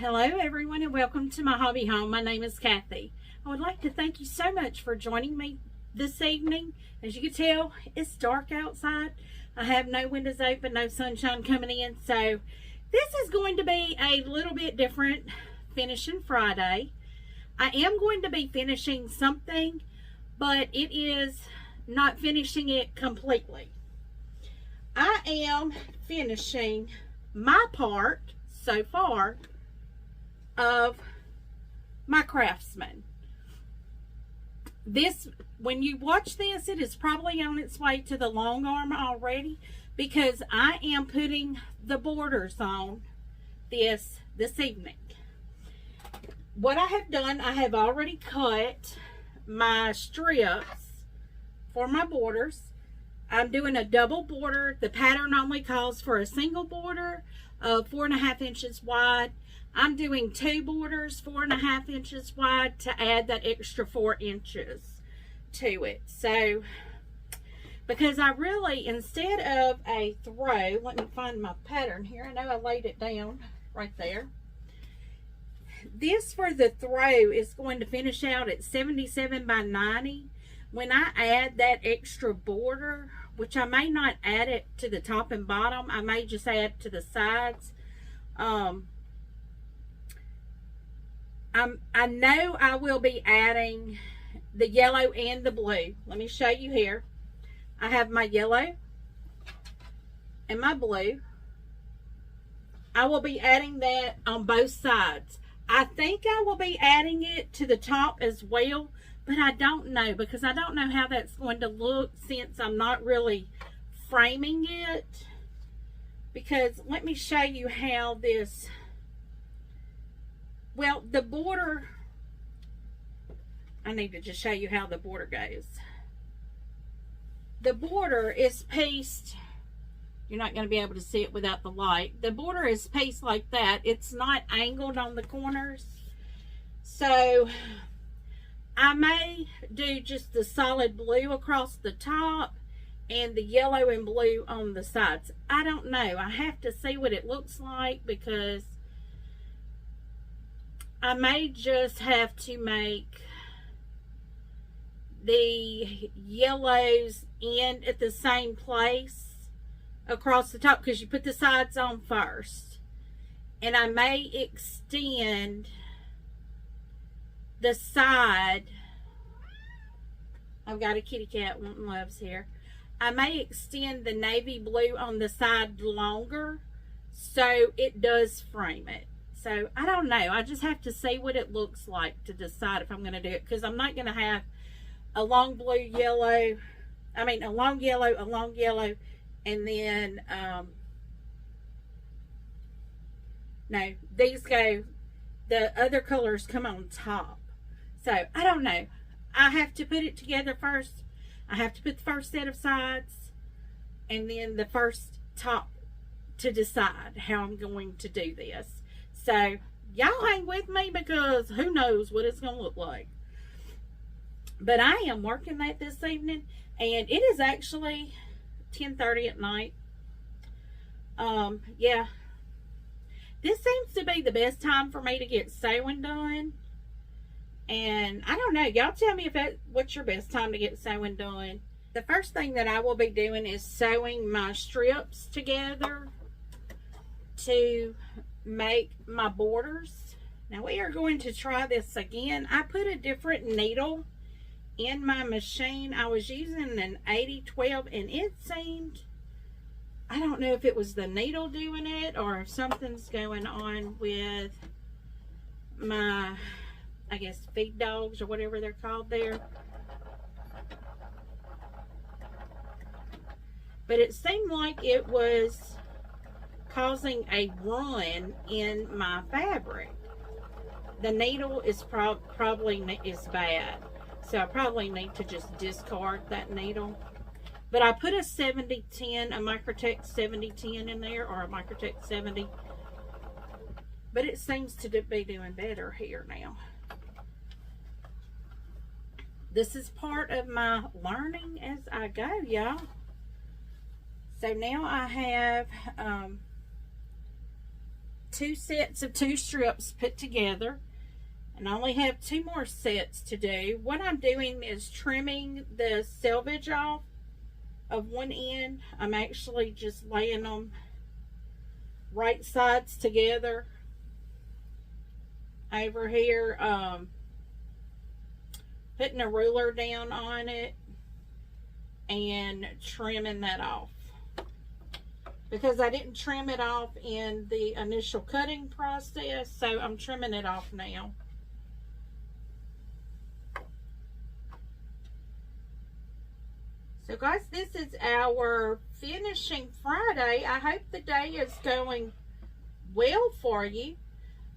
Hello everyone and welcome to my hobby home. My name is Cathy. I would like to thank you so much for joining me this evening. As you can tell, it's dark outside. I have no windows open, no sunshine coming in, so this is going to be a little bit different finishing Friday. I am going to be finishing something, but it is not finishing it completely. I am finishing my part so far of my Craftsman. This, when you watch this, it is probably on its way to the Longarm already, because I am putting the borders on this evening. What I have done, I have already cut my strips for my borders. I'm doing a double border. The pattern only calls for a single border of 4.5 inches wide. I'm doing two borders 4.5 inches wide to add that extra 4 inches to it. So, because I really, instead of a throw, let me find my pattern here. I know I laid it down right there. This for the throw is going to finish out at 77 by 90. When I add that extra border, which I may not add it to the top and bottom, I may just add to the sides. I know I will be adding the yellow and the blue. Let me show you here. I have my yellow and my blue. I will be adding that on both sides. I think I will be adding it to the top as well, but I don't know, because I don't know how that's going to look since I'm not really framing it. Because let me show you how this, well, the border, I need to just show you how the border goes. The border is pieced, you're not going to be able to see it without the light. The border is pieced like that. It's not angled on the corners. So I may do just the solid blue across the top and the yellow and blue on the sides. I don't know. I have to see what it looks like, because I may just have to make the yellows end at the same place across the top, because you put the sides on first. And I may extend the side. I've got a kitty cat wanting loves here. I may extend the navy blue on the side longer so it does frame it. So I don't know. I just have to see what it looks like to decide if I'm going to do it, because I'm not going to have a long blue yellow. I mean, a long yellow, and then no, these go, the other colors come on top. So I don't know. I have to put it together first. I have to put the first set of sides and then the first top to decide how I'm going to do this. So y'all hang with me, because who knows what it's going to look like. But I am working that this evening, and it is actually 10:30 at night. Yeah, this seems to be the best time for me to get sewing done. And I don't know, y'all tell me what's your best time to get sewing done. The first thing that I will be doing is sewing my strips together to make my borders. Now we are going to try this again. I put a different needle in my machine. I was using an 80-12, and it seemed, I don't know if it was the needle doing it or if something's going on with my, I guess, feed dogs or whatever they're called there. But it seemed like it was causing a run in my fabric. The needle is probably is bad. So I probably need to just discard that needle. But I put a 70-10, a Microtech 70-10 in there, or a Microtech 70. But it seems to be doing better here now. This is part of my learning as I go, y'all. So now I have 2 sets of 2 strips put together, and I only have 2 more sets to do. What I'm doing is trimming the selvage off of one end. I'm actually just laying them right sides together over here, putting a ruler down on it and trimming that off, because I didn't trim it off in the initial cutting process, so I'm trimming it off now. So guys, this is our finishing Friday. I hope the day is going well for you.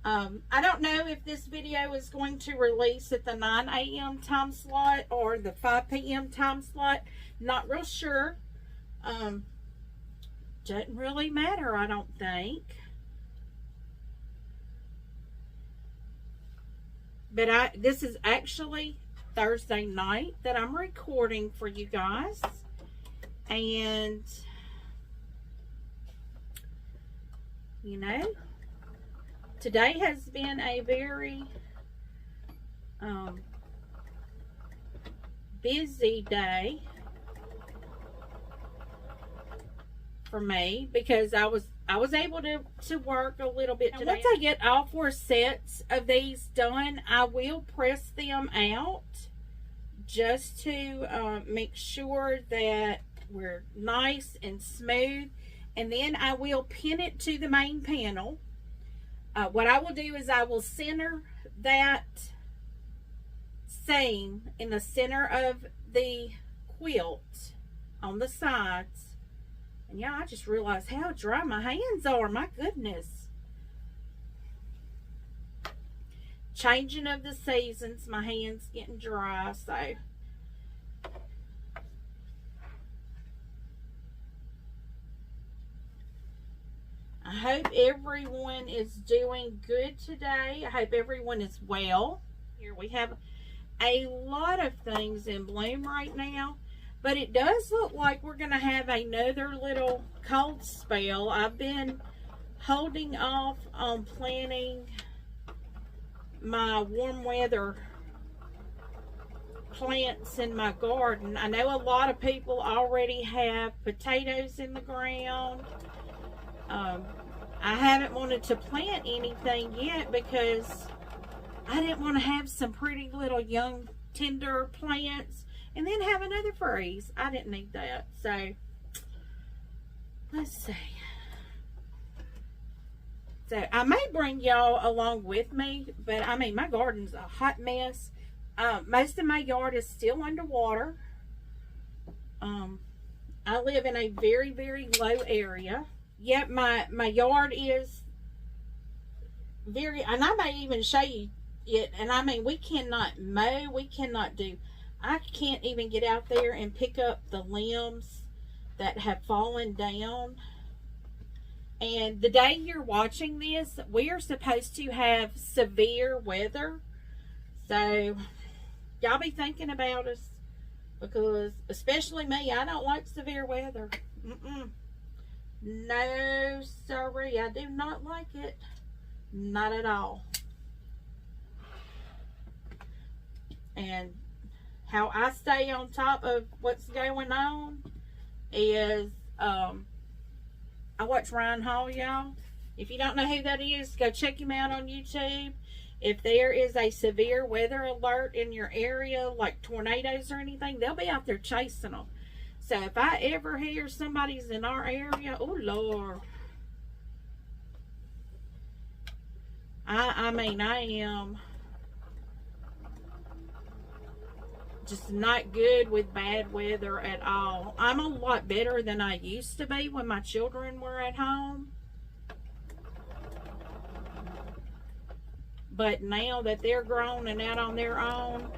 I don't know if this video is going to release at the 9 a.m. time slot or the 5 p.m. time slot. Not real sure. Doesn't really matter, I don't think. But this is actually Thursday night that I'm recording for you guys, and you know, today has been a very busy day for me, because I was able to work a little bit today. Once I get all 4 sets of these done, I will press them out just to make sure that we're nice and smooth, and then I will pin it to the main panel. What I will do is I will center that seam in the center of the quilt on the sides. And yeah, I just realized how dry my hands are. My goodness. Changing of the seasons, my hands getting dry, so I hope everyone is doing good today. I hope everyone is well. Here we have a lot of things in bloom right now, but it does look like we're going to have another little cold spell. I've been holding off on planting my warm weather plants in my garden. I know a lot of people already have potatoes in the ground. I haven't wanted to plant anything yet because I didn't want to have some pretty little young tender plants and then have another freeze. I didn't need that. So let's see. So I may bring y'all along with me, but I mean, my garden's a hot mess. Most of my yard is still underwater. I live in a very, very low area. Yep, my yard is very, and I may even show you it, and I mean, we cannot mow, we cannot do, I can't even get out there and pick up the limbs that have fallen down. And the day you're watching this, we are supposed to have severe weather. So y'all be thinking about us, because especially me, I don't like severe weather. No, sorry, I do not like it. Not at all. And how I stay on top of what's going on is, I watch Ryan Hall, y'all. If you don't know who that is, go check him out on YouTube. If there is a severe weather alert in your area, like tornadoes or anything, they'll be out there chasing them. So if I ever hear somebody's in our area, oh Lord. I mean, I am just not good with bad weather at all. I'm a lot better than I used to be when my children were at home. But now that they're grown and out on their own,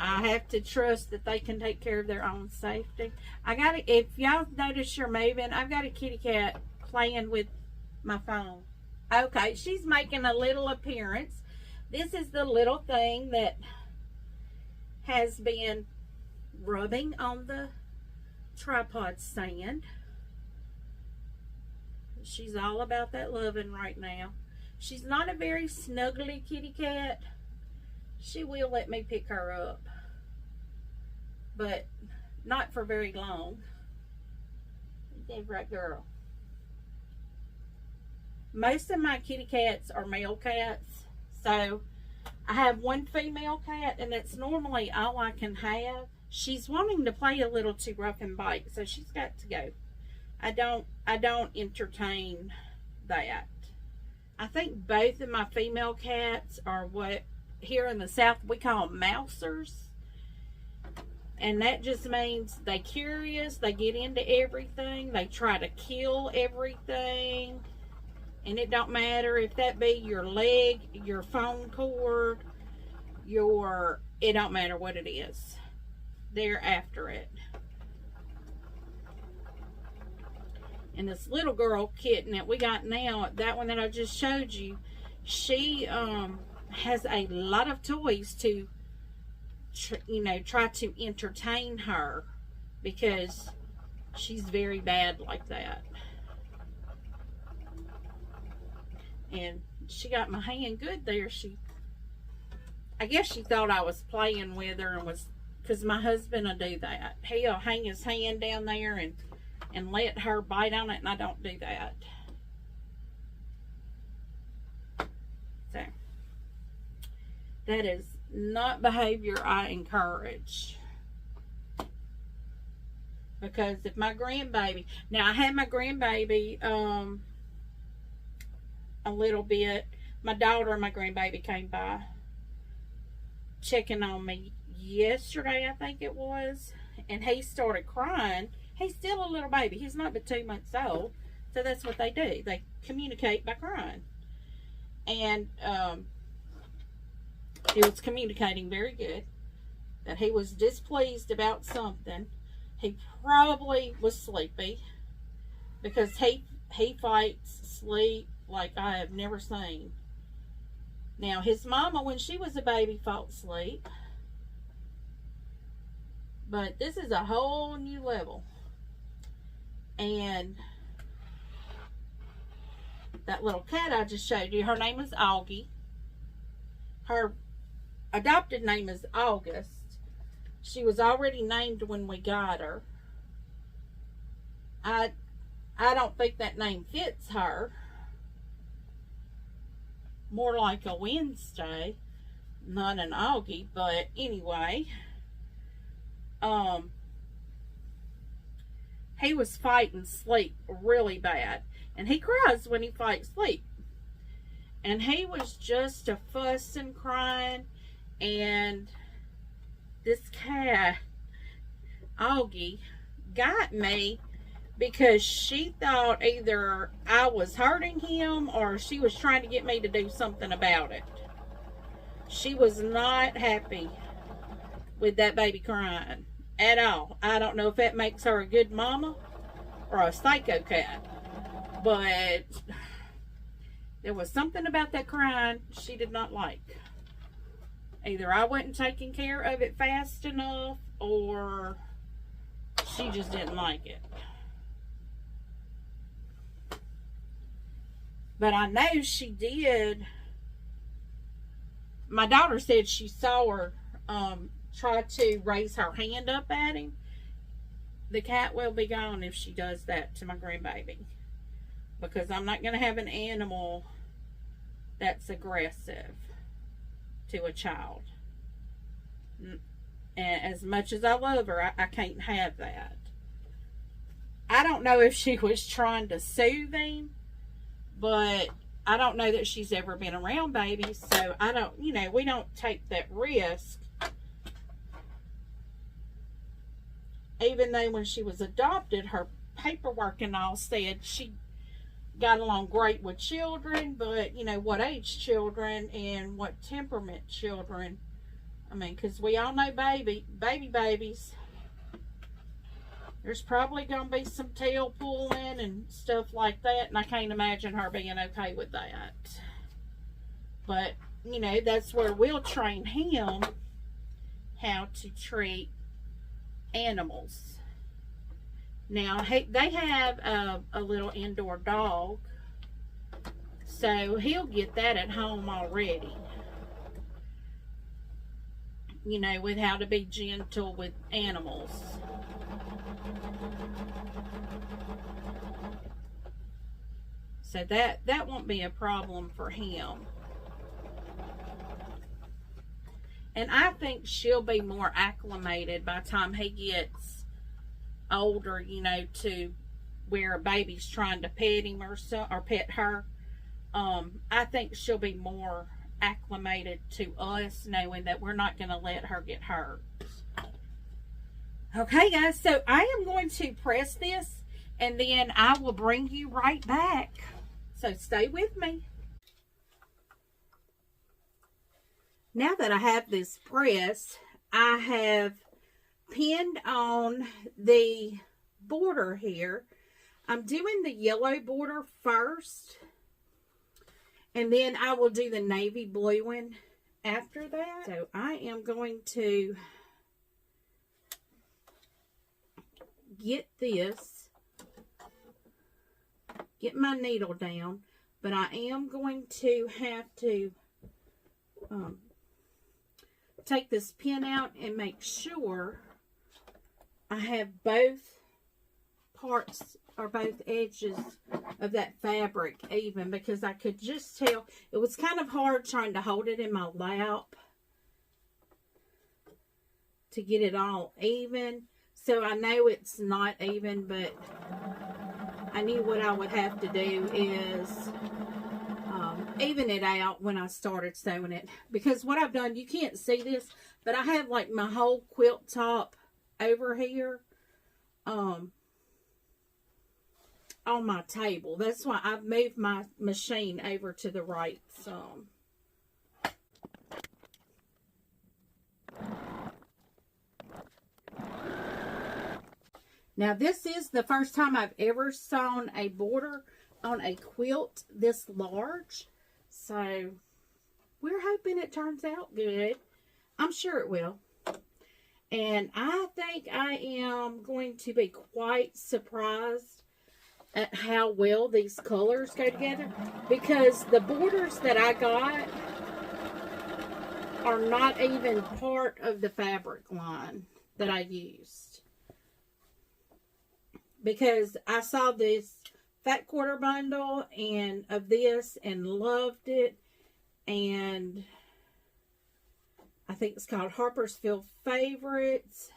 I have to trust that they can take care of their own safety. If y'all notice you're moving, I've got a kitty cat playing with my phone. Okay, she's making a little appearance. This is the little thing that has been rubbing on the tripod stand. She's all about that loving right now. She's not a very snuggly kitty cat. She will let me pick her up, but not for very long. Damn right, girl. Most of my kitty cats are male cats, so I have one female cat, and that's normally all I can have. She's wanting to play a little too rough and bite, so she's got to go. I don't entertain that. I think both of my female cats are what here in the South we call mousers. And that just means they curious, they get into everything, they try to kill everything. And it don't matter if that be your leg, your phone cord, it don't matter what it is. They're after it. And this little girl Kitten that we got now, that one that I just showed you, she has a lot of toys to, try to entertain her, because she's very bad like that. And she got my hand good there. I guess she thought I was playing with her, and because my husband will do that. He'll hang his hand down there and let her bite on it, and I don't do that. So, that is not behavior I encourage. Because if my grandbaby, now I had my grandbaby a little bit. My daughter and my grandbaby came by checking on me yesterday, I think it was, and he started crying. He's still a little baby. He's not but 2 months old. So that's what they do. They communicate by crying. And he was communicating very good. That he was displeased about something. He probably was sleepy. Because he fights sleep like I have never seen. Now, his mama, when she was a baby, fought sleep. But this is a whole new level. And that little cat I just showed you, her name is Augie. Her adopted name is August. She was already named when we got her. I don't think that name fits her. More like a Wednesday, not an Augie, but anyway. He was fighting sleep really bad. And he cries when he fights sleep. And he was just a fuss and crying. And this cat, Augie, got me because she thought either I was hurting him or she was trying to get me to do something about it. She was not happy with that baby crying at all. I don't know if that makes her a good mama or a psycho cat, but there was something about that crying she did not like. Either I wasn't taking care of it fast enough, or she just didn't like it. But I know she did. My daughter said she saw her try to raise her hand up at him. The cat will be gone if she does that to my grandbaby. Because I'm not going to have an animal that's aggressive to a child. And as much as I love her, I can't have that. I don't know if she was trying to soothe him, but I don't know that she's ever been around babies, so I don't, we don't take that risk. Even though when she was adopted, her paperwork and all said she got along great with children, but, what age children and what temperament children. I mean, because we all know babies, there's probably going to be some tail pulling and stuff like that, and I can't imagine her being okay with that. But, that's where we'll train him how to treat animals. Now, they have a little indoor dog, so he'll get that at home already. You know, with how to be gentle with animals. So that won't be a problem for him. And I think she'll be more acclimated by the time he gets older, you know, to where a baby's trying to pet him or pet her. I think she'll be more acclimated to us, knowing that we're not going to let her get hurt. Okay, guys, so I am going to press this, and then I will bring you right back. So stay with me. Now that I have this pressed, I have pinned on the border here. I'm doing the yellow border first, and then I will do the navy blue one after that. So I am going to get my needle down, but I am going to have to take this pin out and make sure I have both parts or both edges of that fabric even, because I could just tell it was kind of hard trying to hold it in my lap to get it all even. So I know it's not even, but I knew what I would have to do is even it out when I started sewing it. Because what I've done, you can't see this, but I have like my whole quilt top over here on my table. That's why I've moved my machine over to the right some. Now this is the first time I've ever sewn a border on a quilt this large. So we're hoping it turns out good. I'm sure it will. And I think I am going to be quite surprised at how well these colors go together, because the borders that I got are not even part of the fabric line that I used, because I saw this fat quarter bundle and of this and loved it, and I think it's called Harpersfield Favorites,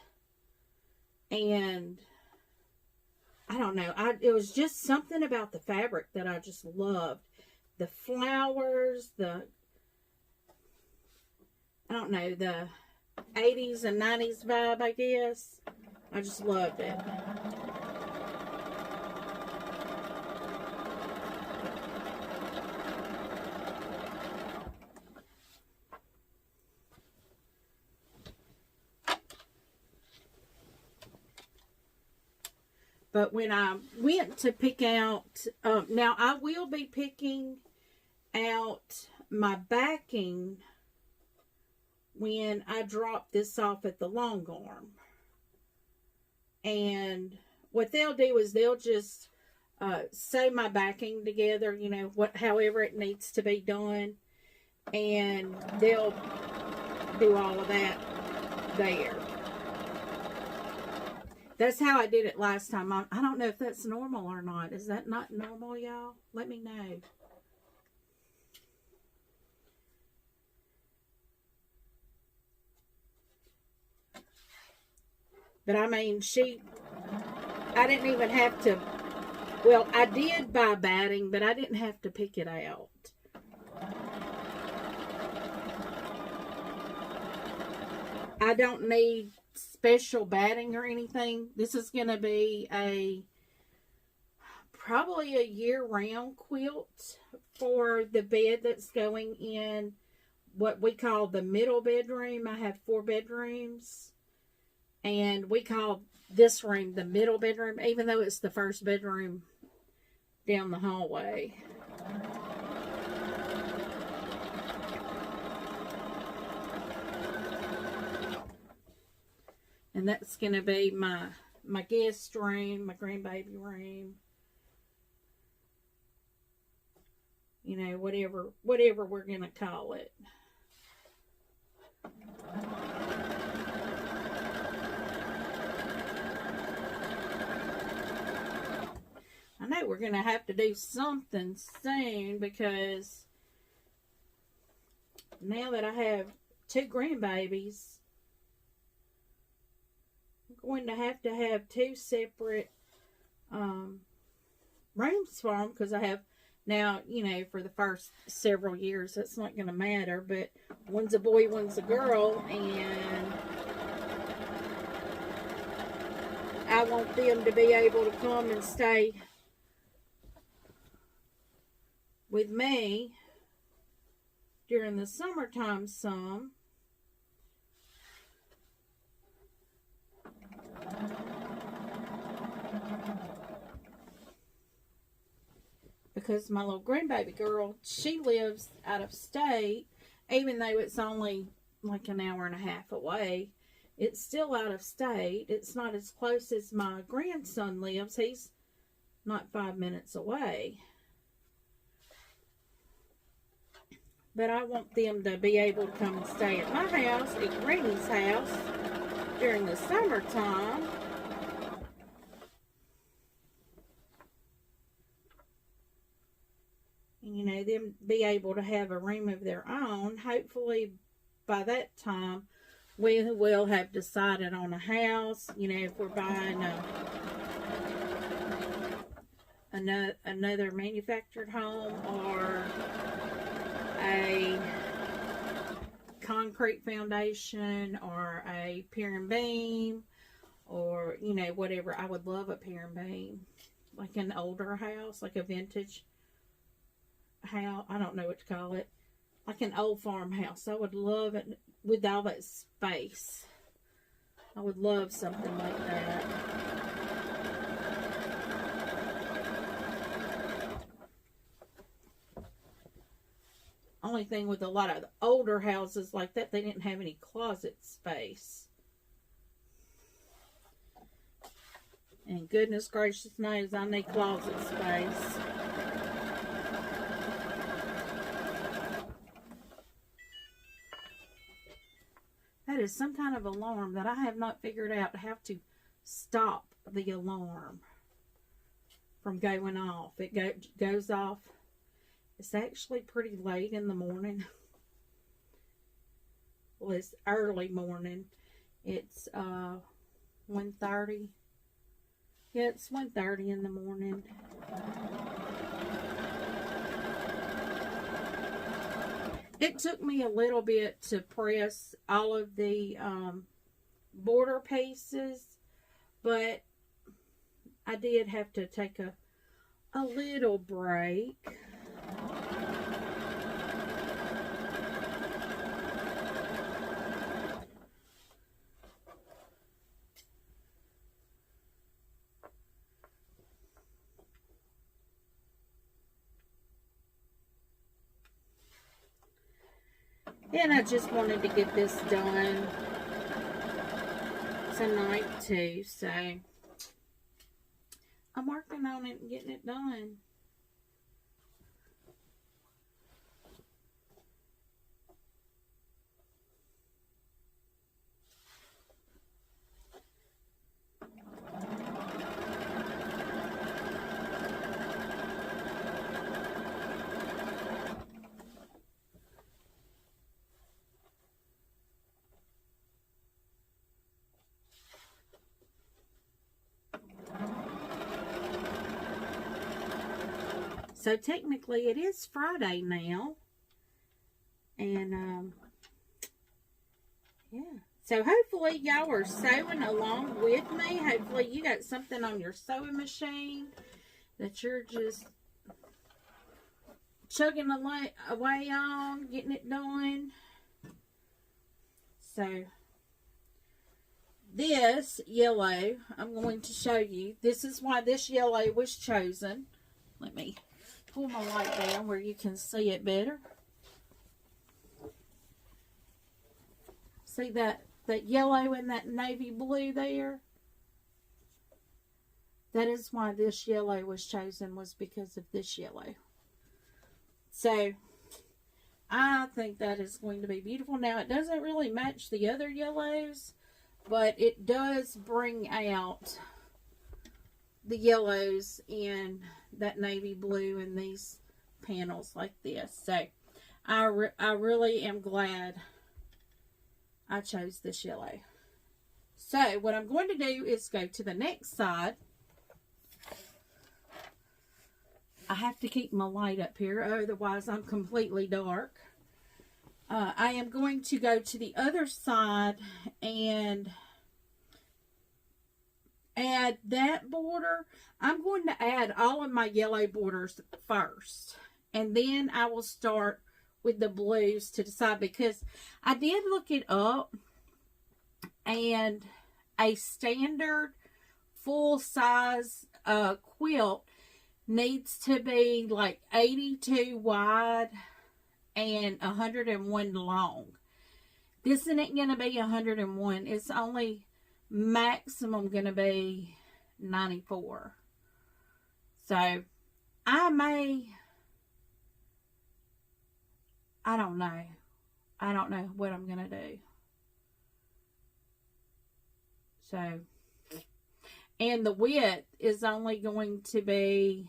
and I don't know, it was just something about the fabric that I just loved. The flowers, I don't know, the 80s and 90s vibe, I guess. I just loved it. But when I went to pick out, now I will be picking out my backing when I drop this off at the Longarm. And what they'll do is they'll just sew my backing together, you know, however it needs to be done. And they'll do all of that there. That's how I did it last time. I don't know if that's normal or not. Is that not normal, y'all? Let me know. But I mean, I didn't even have to, well, I did buy batting, but I didn't have to pick it out. I don't need special batting or anything. This is going to be probably a year-round quilt for the bed that's going in what we call the middle bedroom. I have 4 bedrooms, and we call this room the middle bedroom, even though it's the first bedroom down the hallway. And that's going to be my my guest room, my grandbaby room. You know, whatever we're going to call it. I know we're going to have to do something soon because now that I have 2 grandbabies, I'm going to have 2 separate rooms for them because I have now, you know, for the first several years, that's not going to matter, but one's a boy, one's a girl, and I want them to be able to come and stay with me during the summertime some. Because my little grandbaby girl, she lives out of state, even though it's only like an hour and a half away. It's still out of state. It's not as close as my grandson lives. He's not 5 minutes away. But I want them to be able to come and stay at my house, at Granny's house, during the summertime. And, you know, them be able to have a room of their own. Hopefully, by that time, we will have decided on a house. You know, if we're buying another manufactured home or a concrete foundation or a pier and beam or, you know, whatever. I would love a pier and beam, like an older house, like a vintage house. I don't know what to call it, like an old farmhouse. I would love it with all that space. I would love something like that. Only thing with a lot of the older houses like that, they didn't have any closet space. And goodness gracious knows I need closet space. That is some kind of alarm that I have not figured out how to stop the alarm from going off. It goes off. It's actually pretty late in the morning. Well, it's early morning. It's 1:30. Yeah, it's 1:30 in the morning. It took me a little bit to press all of the border pieces, but I did have to take a little break. And I just wanted to get this done tonight too, so I'm working on it and getting it done. So technically it is Friday now. And yeah. So hopefully y'all are sewing along with me. Hopefully you got something on your sewing machine that you're just chugging away on, getting it done. So this yellow, I'm going to show you. This is why this yellow was chosen. Let me pull my light down where you can see it better. See that yellow and that navy blue there? That is why this yellow was chosen, was because of this yellow. So I think that is going to be beautiful. Now, it doesn't really match the other yellows, but it does bring out the yellows in that navy blue and these panels like this. So I really am glad I chose this yellow. So what I'm going to do is go to the next side. I have to keep my light up here, otherwise I'm completely dark. I am going to go to the other side and add that border. I'm going to add all of my yellow borders first, and then I will start with the blues to decide, because I did look it up, and a standard full size quilt needs to be like 82 wide and 101 long. This isn't going to be 101. It's only maximum going to be 94. So I don't know. I don't know what I'm going to do. So, and the width is only going to be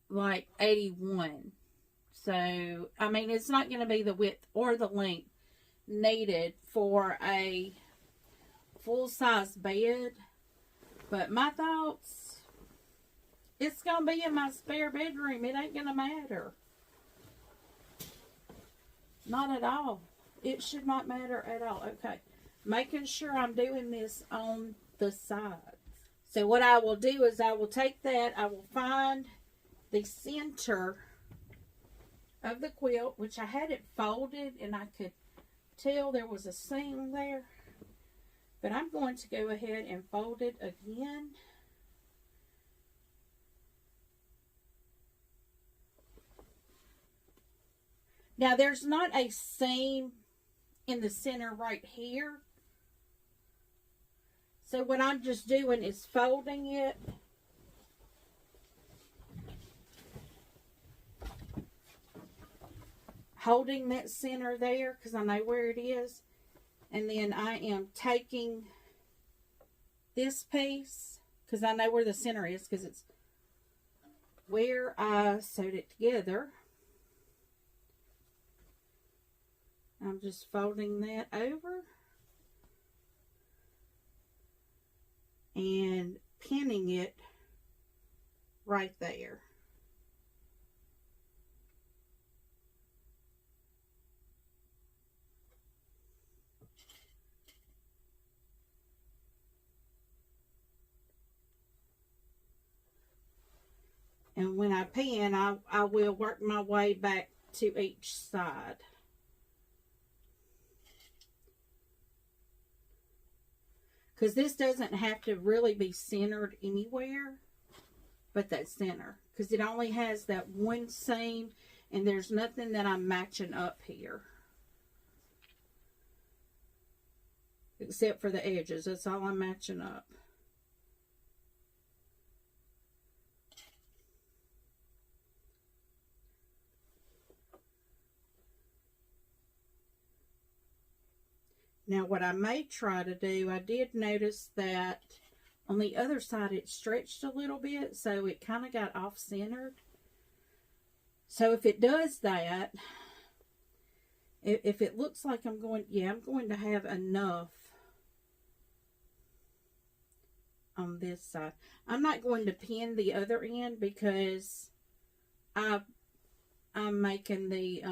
like 81. So, I mean, it's not going to be the width or the length needed for a full-size bed. But my thoughts, it's going to be in my spare bedroom. It ain't going to matter. Not at all. It should not matter at all. Okay. Making sure I'm doing this on the sides. So what I will do is I will take that. I will find the center of the quilt, which I had it folded and I could tell there was a seam there. But I'm going to go ahead and fold it again. Now, there's not a seam in the center right here. So what I'm just doing is folding it. Holding that center there because I know where it is. And then I am taking this piece because I know where the center is because it's where I sewed it together. I'm just folding that over and pinning it right there. And when I pin, I will work my way back to each side. Because this doesn't have to really be centered anywhere but that center. Because it only has that one seam and there's nothing that I'm matching up here. Except for the edges. That's all I'm matching up. Now what I may try to do, I did notice that on the other side it stretched a little bit, so it kind of got off-centered. So if it does that, if it looks like I'm going to have enough on this side. I'm not going to pin the other end because I'm making the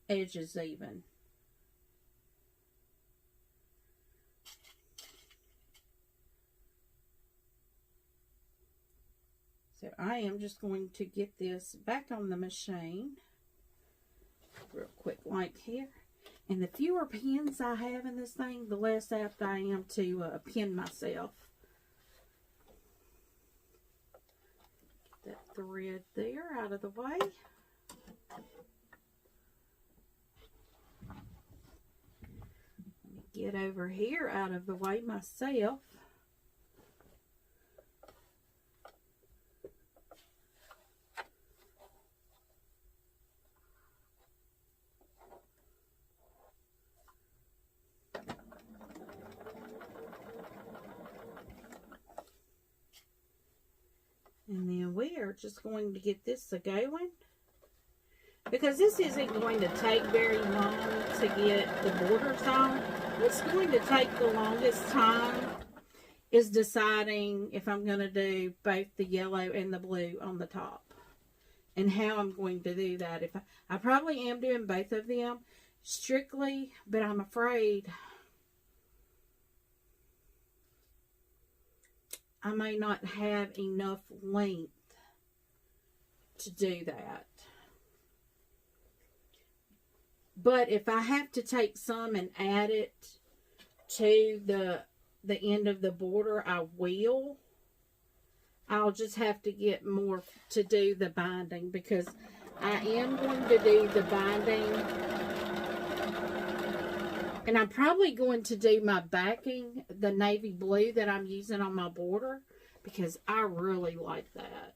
edges even. So I am just going to get this back on the machine real quick like here. And the fewer pins I have in this thing, the less apt I am to pin myself. Get that thread there out of the way. Let me get over here out of the way myself. And then we are just going to get this a-going. Because this isn't going to take very long to get the borders on. What's going to take the longest time is deciding if I'm going to do both the yellow and the blue on the top. And how I'm going to do that. If I probably am doing both of them strictly, but I'm afraid I may not have enough length to do that. But if I have to take some and add it to the end of the border, I will. I'll just have to get more to do the binding, because I am going to do the binding. And I'm probably going to do my backing, the navy blue that I'm using on my border, because I really like that.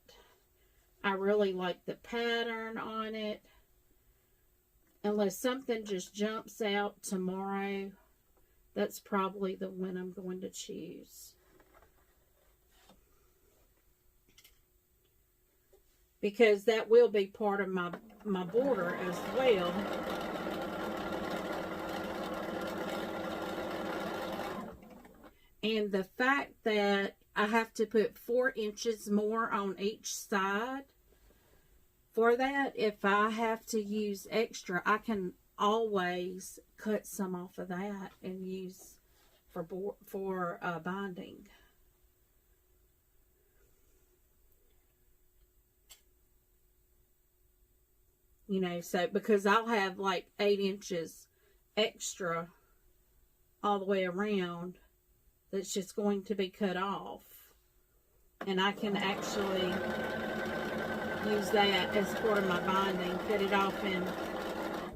I really like the pattern on it. Unless something just jumps out tomorrow, that's probably the one I'm going to choose. Because that will be part of my border as well. And the fact that I have to put 4 inches more on each side, for that, if I have to use extra, I can always cut some off of that and use for binding. You know, so because I'll have like 8 inches extra all the way around that's just going to be cut off. And I can actually use that as part of my binding, cut it off, and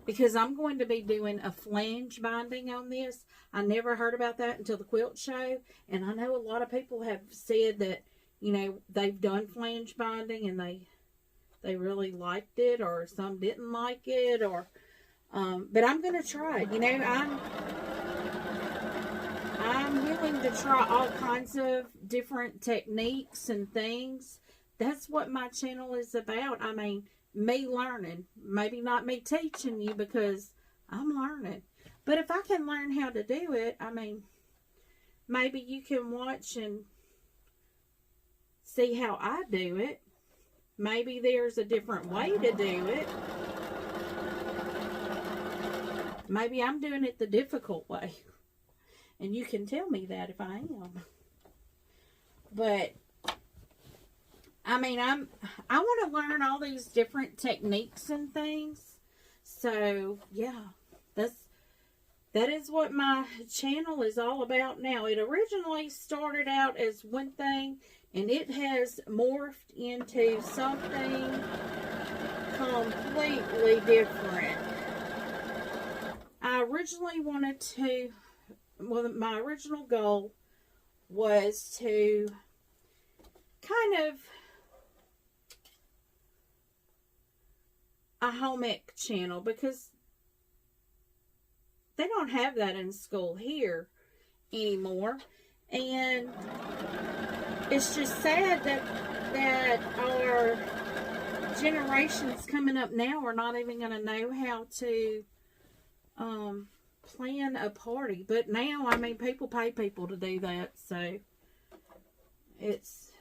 because I'm going to be doing a flange binding on this. I never heard about that until the quilt show, and I know a lot of people have said that, you know, they've done flange binding and they really liked it, or some didn't like it, or but I'm going to try it. You know, I'm willing to try all kinds of different techniques and things. That's what my channel is about. I mean, me learning. Maybe not me teaching you, because I'm learning. But if I can learn how to do it, I mean, maybe you can watch and see how I do it. Maybe there's a different way to do it. Maybe I'm doing it the difficult way. And you can tell me that if I am. But I mean, I want to learn all these different techniques and things. So, yeah, that is what my channel is all about now. It originally started out as one thing, and it has morphed into something completely different. I originally wanted to, well, my original goal was to kind of a home ec channel, because they don't have that in school here anymore, and it's just sad that our generations coming up now are not even going to know how to plan a party. But now, I mean, people pay people to do that, so it's,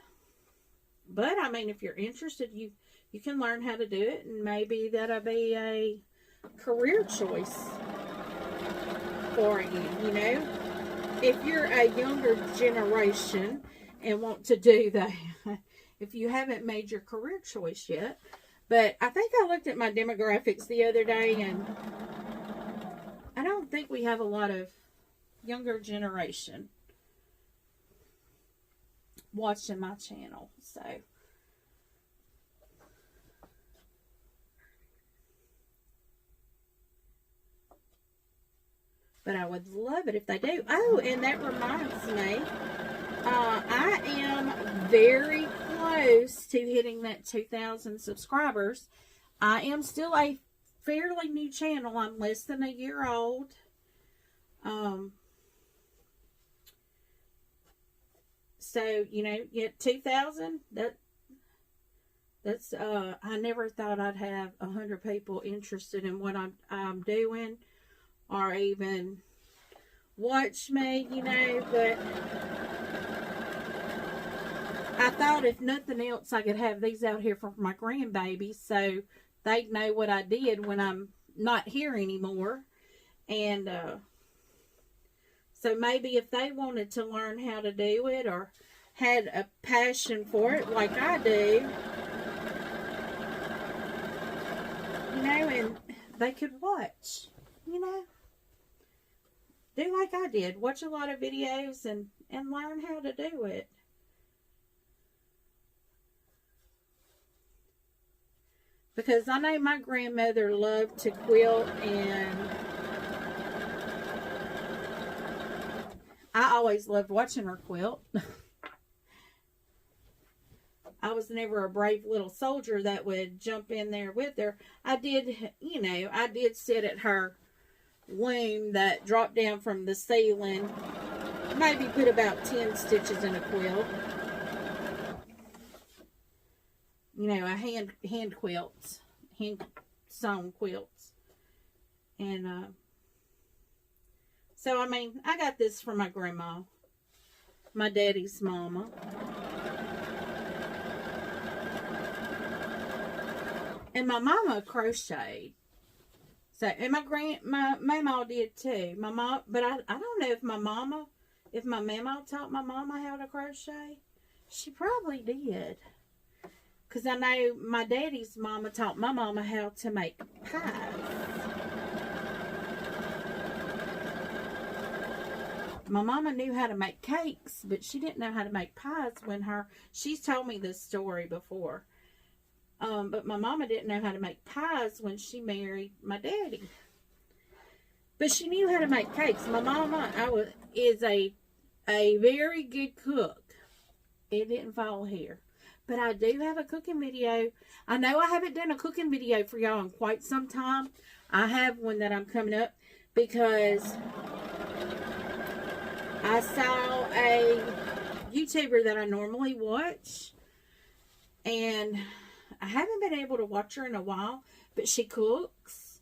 but I mean, if you're interested, you can learn how to do it, and maybe that'll be a career choice for you, you know. If you're a younger generation and want to do that, if you haven't made your career choice yet. But I think I looked at my demographics the other day, and I don't think we have a lot of younger generation watching my channel, so. But I would love it if they do. Oh, and that reminds me, I am very close to hitting that 2,000 subscribers. I am still a fairly new channel. I'm less than a year old. So, you know, get 2,000, that's, I never thought I'd have 100 people interested in what I'm doing, or even watch me, you know, but I thought if nothing else, I could have these out here for my grandbabies, so they'd know what I did when I'm not here anymore. And, so maybe if they wanted to learn how to do it, or had a passion for it like I do, you know, and they could watch, you know, do like I did, watch a lot of videos and learn how to do it. Because I know my grandmother loved to quilt, and I always loved watching her quilt. I was never a brave little soldier that would jump in there with her. I did, you know, I did sit at her loom that dropped down from the ceiling. Maybe put about 10 stitches in a quilt. You know, a hand quilts, hand sewn quilts. And, so, I mean, I got this from my grandma, my daddy's mama. And my mama crocheted. So, and my mama did too. My mom, but I don't know if my mama taught my mama how to crochet. She probably did. Because I know my daddy's mama taught my mama how to make pies. My mama knew how to make cakes, but she didn't know how to make pies she's told me this story before. But my mama didn't know how to make pies when she married my daddy. But she knew how to make cakes. My mama is a very good cook. It didn't fall here. But I do have a cooking video. I know I haven't done a cooking video for y'all in quite some time. I have one that I'm coming up because I saw a YouTuber that I normally watch, and I haven't been able to watch her in a while, but she cooks,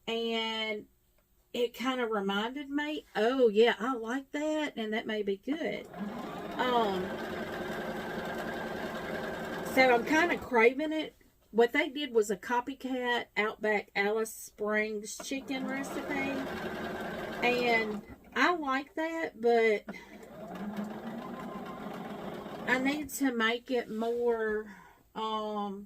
and it kind of reminded me, oh yeah, I like that, and that may be good. So I'm kind of craving it. What they did was a copycat Outback Alice Springs chicken recipe, and I like that, but I need to make it more, I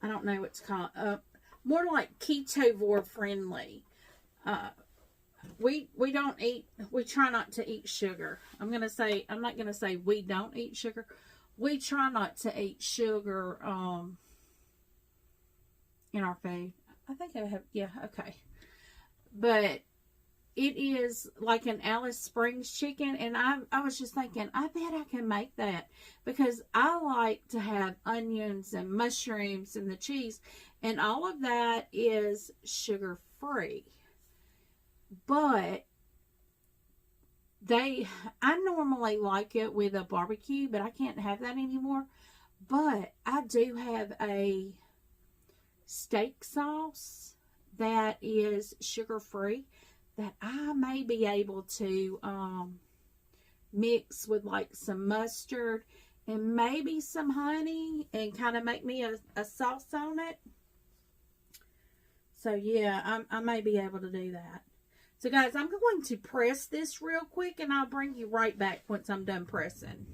don't know what it's called, more like ketovore friendly. We try not to eat sugar. I'm not going to say we don't eat sugar. We try not to eat sugar, in our food. I think I have, yeah, okay. But it is like an Alice Springs chicken, and I was just thinking, I bet I can make that, because I like to have onions and mushrooms and the cheese, and all of that is sugar-free. But I normally like it with a barbecue, but I can't have that anymore. But I do have a steak sauce that is sugar-free that I may be able to mix with like some mustard and maybe some honey and kind of make me a sauce on it. So yeah, I may be able to do that. So guys, I'm going to press this real quick, and I'll bring you right back once I'm done pressing.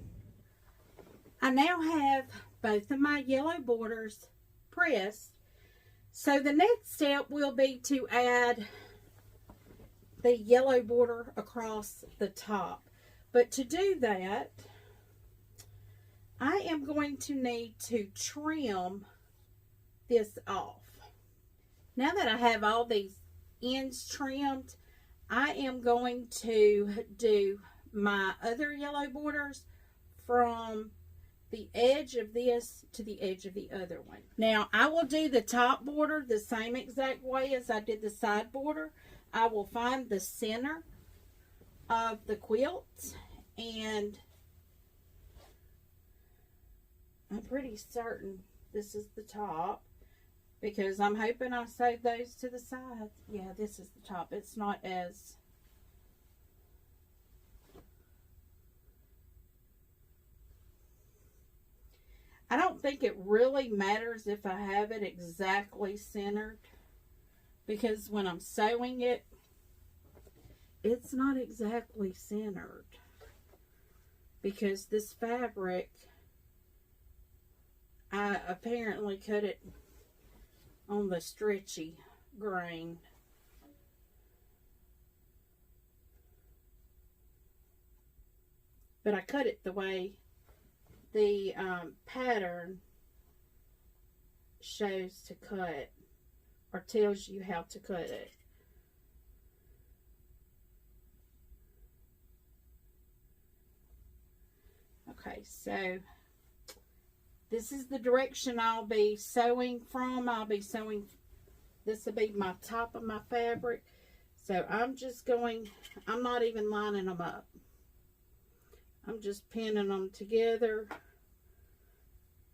I now have both of my yellow borders pressed. So the next step will be to add the yellow border across the top. But to do that, I am going to need to trim this off. Now that I have all these ends trimmed, I am going to do my other yellow borders from the edge of this to the edge of the other one. Now, I will do the top border the same exact way as I did the side border. I will find the center of the quilt, and I'm pretty certain this is the top, because I'm hoping I sewed those to the side. Yeah, this is the top. It's not as... I don't think it really matters if I have it exactly centered, because when I'm sewing it, it's not exactly centered, because this fabric, I apparently cut it on the stretchy grain. But I cut it the way the pattern shows to cut, or tells you how to cut it. Okay, so this is the direction I'll be sewing from. I'll be sewing, this will be my top of my fabric. So I'm just going, I'm not even lining them up. I'm just pinning them together,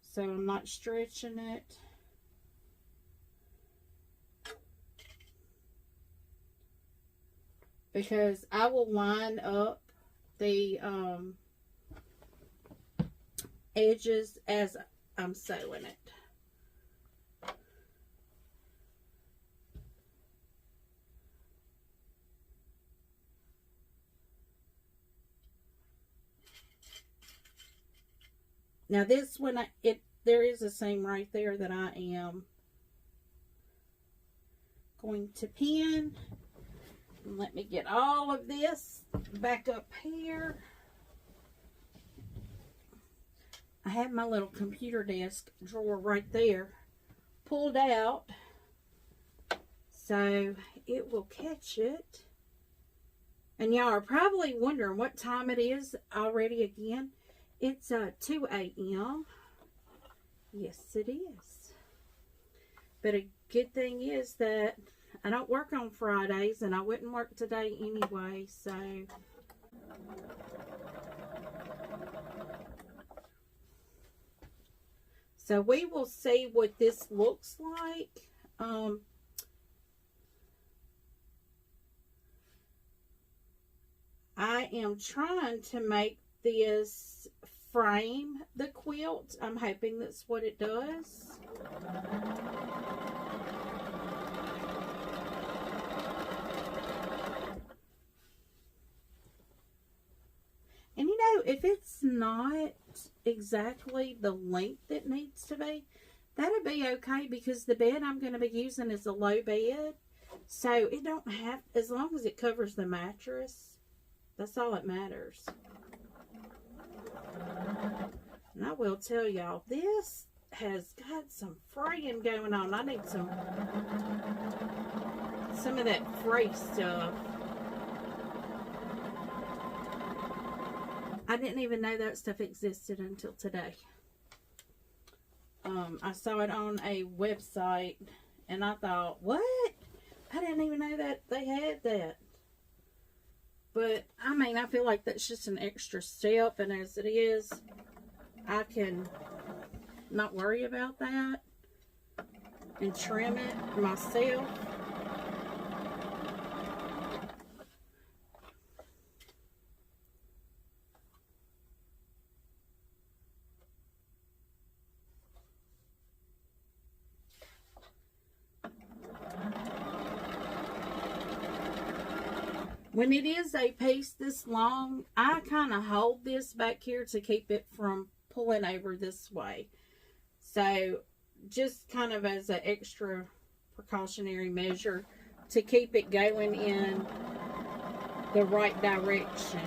so I'm not stretching it. Because I will line up the edges as I'm sewing it. Now this one, there is a seam right there that I am going to pin. And let me get all of this back up here. I have my little computer desk drawer right there pulled out, so it will catch it. And y'all are probably wondering what time it is already again. It's 2 a.m. Yes, it is. But a good thing is that I don't work on Fridays, and I wouldn't work today anyway, so... So we will see what this looks like. I am trying to make this frame the quilt. I'm hoping that's what it does. And you know, if it's not exactly the length it needs to be, that'll be okay, because the bed I'm going to be using is a low bed. So it don't have, as long as it covers the mattress, that's all that matters. And I will tell y'all, this has got some fraying going on. I need some of that fray stuff. I didn't even know that stuff existed until today. I saw it on a website, and I thought, what? I didn't even know that they had that. But, I mean, I feel like that's just an extra step, and as it is, I can not worry about that and trim it myself. When it is a piece this long, I kind of hold this back here to keep it from pulling over this way. So, just kind of as an extra precautionary measure to keep it going in the right direction.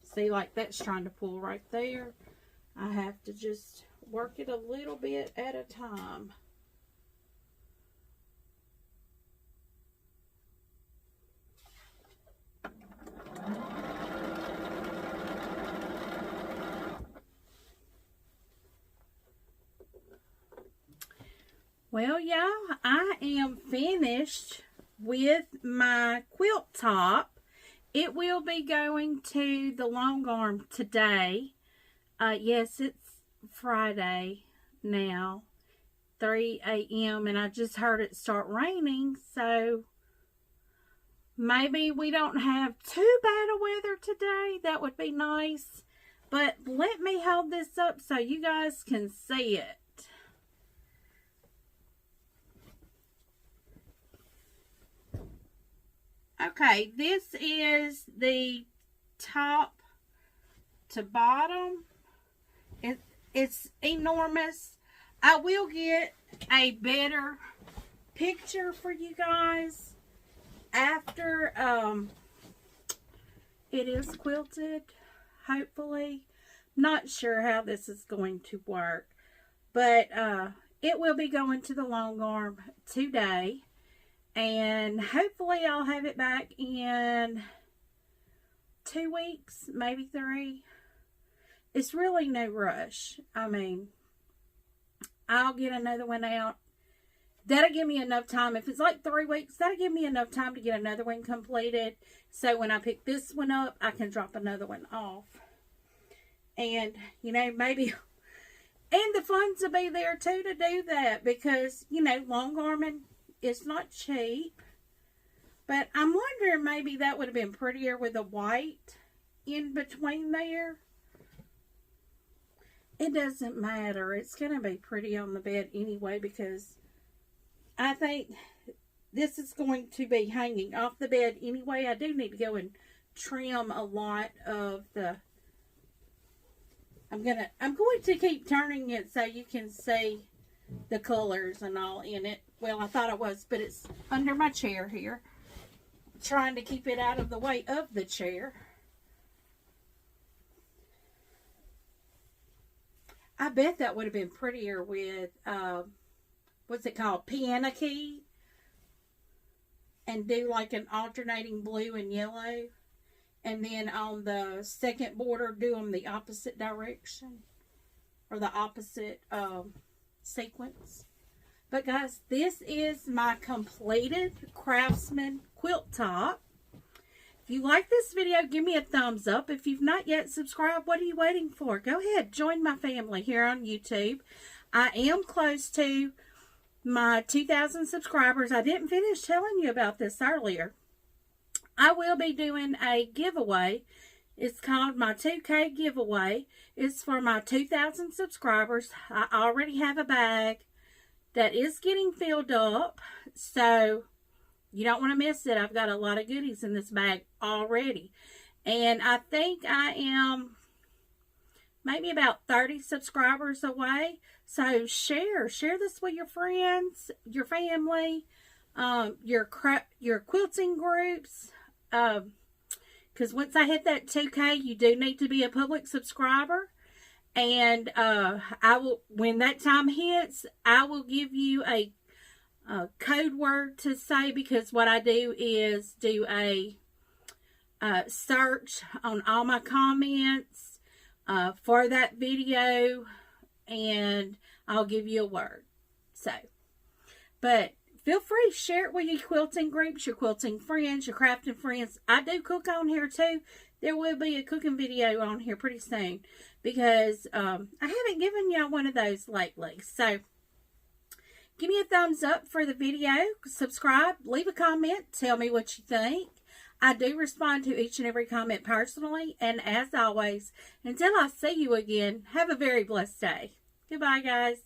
See, like that's trying to pull right there. I have to just work it a little bit at a time. Well, y'all, I am finished with my quilt top. It will be going to the Longarm today. Yes, it's Friday now, 3 a.m. and I just heard it start raining, so maybe we don't have too bad of weather today. That would be nice. But let me hold this up so you guys can see it. Okay, this is the top to bottom. It's enormous. I will get a better picture for you guys after it is quilted, hopefully. Not sure how this is going to work, but it will be going to the Longarm today. And hopefully I'll have it back in 2 weeks, maybe 3. It's really no rush. I mean, I'll get another one out. That'll give me enough time. If it's like 3 weeks, that'll give me enough time to get another one completed. So when I pick this one up, I can drop another one off. And, you know, maybe... And the funds will be there too to do that. Because, you know, Longarming... It's not cheap, but I'm wondering maybe that would have been prettier with a white in between there. It doesn't matter. It's going to be pretty on the bed anyway, because I think this is going to be hanging off the bed anyway. I do need to go and trim a lot of the... I'm going to keep turning it so you can see the colors and all in it. Well, I thought it was, but it's under my chair here. Trying to keep it out of the way of the chair. I bet that would have been prettier with, what's it called? Piano key. And do like an alternating blue and yellow. And then on the second border, do them the opposite direction. Or the opposite sequence. But guys, this is my completed Craftsman quilt top. If you like this video, give me a thumbs up. If you've not yet subscribed, what are you waiting for? Go ahead, join my family here on YouTube. I am close to my 2,000 subscribers. I didn't finish telling you about this earlier. I will be doing a giveaway. It's called my 2K giveaway. It's for my 2,000 subscribers. I already have a bag that is getting filled up, so you don't want to miss it. I've got a lot of goodies in this bag already. And I think I am maybe about 30 subscribers away. So share this with your friends, your family, your quilting groups. Because once I hit that 2K, you do need to be a public subscriber. And I will, when that time hits, I will give you a code word to say, because what I do is do a search on all my comments for that video, and I'll give you a word. So, but feel free to share it with your quilting groups, your quilting friends, your crafting friends. I do cook on here too. There will be a cooking video on here pretty soon, because I haven't given y'all one of those lately. So give me a thumbs up for the video, subscribe, leave a comment, tell me what you think. I do respond to each and every comment personally, and as always, until I see you again, have a very blessed day. Goodbye, guys.